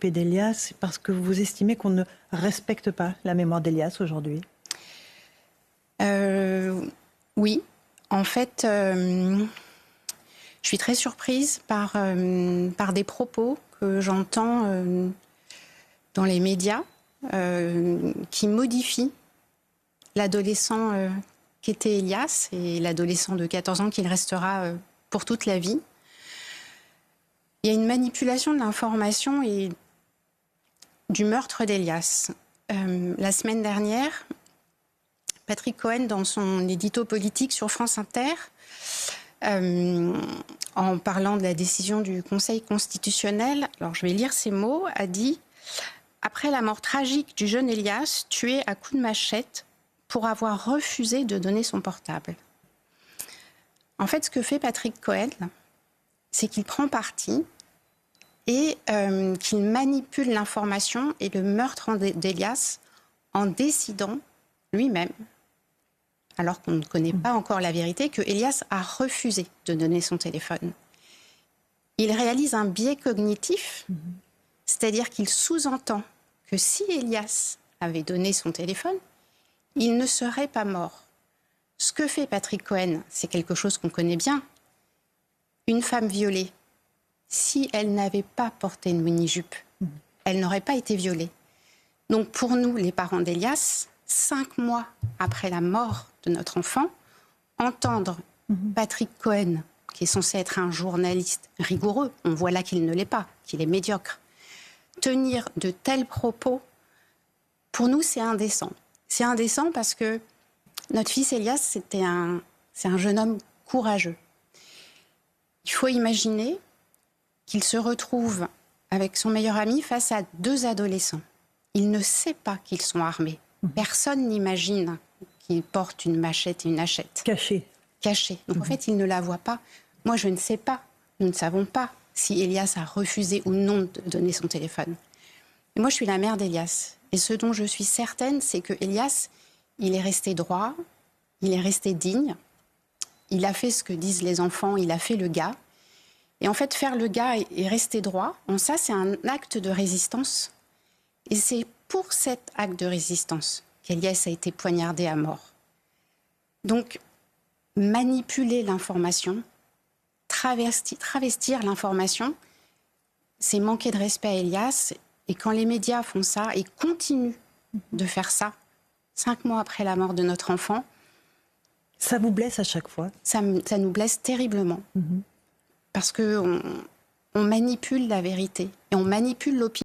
occupé d'Elias parce que vous estimez qu'on ne respecte pas la mémoire d'Elias aujourd'hui? Oui. En fait, je suis très surprise par des propos que j'entends dans les médias qui modifient l'adolescent qu'était Elias et l'adolescent de 14 ans qu'il restera pour toute la vie. Il y a une manipulation de l'information et du meurtre d'Elias. La semaine dernière, Patrick Cohen, dans son édito politique sur France Inter, en parlant de la décision du Conseil constitutionnel, alors je vais lire ces mots, a dit « Après la mort tragique du jeune Elias, tué à coups de machette pour avoir refusé de donner son portable ». En fait, ce que fait Patrick Cohen, c'est qu'il prend parti et qu'il manipule l'information et le meurtre d'Elias en décidant lui-même, alors qu'on ne connaît pas encore la vérité, que Elias a refusé de donner son téléphone. Il réalise un biais cognitif, c'est-à-dire qu'il sous-entend que si Elias avait donné son téléphone, il ne serait pas mort. Ce que fait Patrick Cohen, c'est quelque chose qu'on connaît bien. Une femme violée, si elle n'avait pas porté une mini-jupe, elle n'aurait pas été violée. Donc pour nous, les parents d'Elias, 5 mois après la mort de notre enfant, entendre Patrick Cohen, qui est censé être un journaliste rigoureux, on voit là qu'il ne l'est pas, qu'il est médiocre, tenir de tels propos, pour nous, c'est indécent. C'est indécent parce que notre fils Elias, c'est un jeune homme courageux. Il faut imaginer qu'il se retrouve avec son meilleur ami face à 2 adolescents. Il ne sait pas qu'ils sont armés. Personne n'imagine qu'ils portent une machette et une hachette. Cachée. Donc en fait, il ne la voit pas. Moi, je ne sais pas. Nous ne savons pas si Elias a refusé ou non de donner son téléphone. Et moi, je suis la mère d'Elias. Et ce dont je suis certaine, c'est que Elias, il est resté droit, il est resté digne. Il a fait ce que disent les enfants, il a fait le gars. Et en fait, faire le gars et rester droit, ça, c'est un acte de résistance. Et c'est pour cet acte de résistance qu'Elias a été poignardé à mort. Donc, manipuler l'information, travestir l'information, c'est manquer de respect à Elias. Et quand les médias font ça et continuent de faire ça, 5 mois après la mort de notre enfant... Ça vous blesse à chaque fois? Ça nous blesse terriblement. Parce qu'on manipule la vérité et on manipule l'opinion.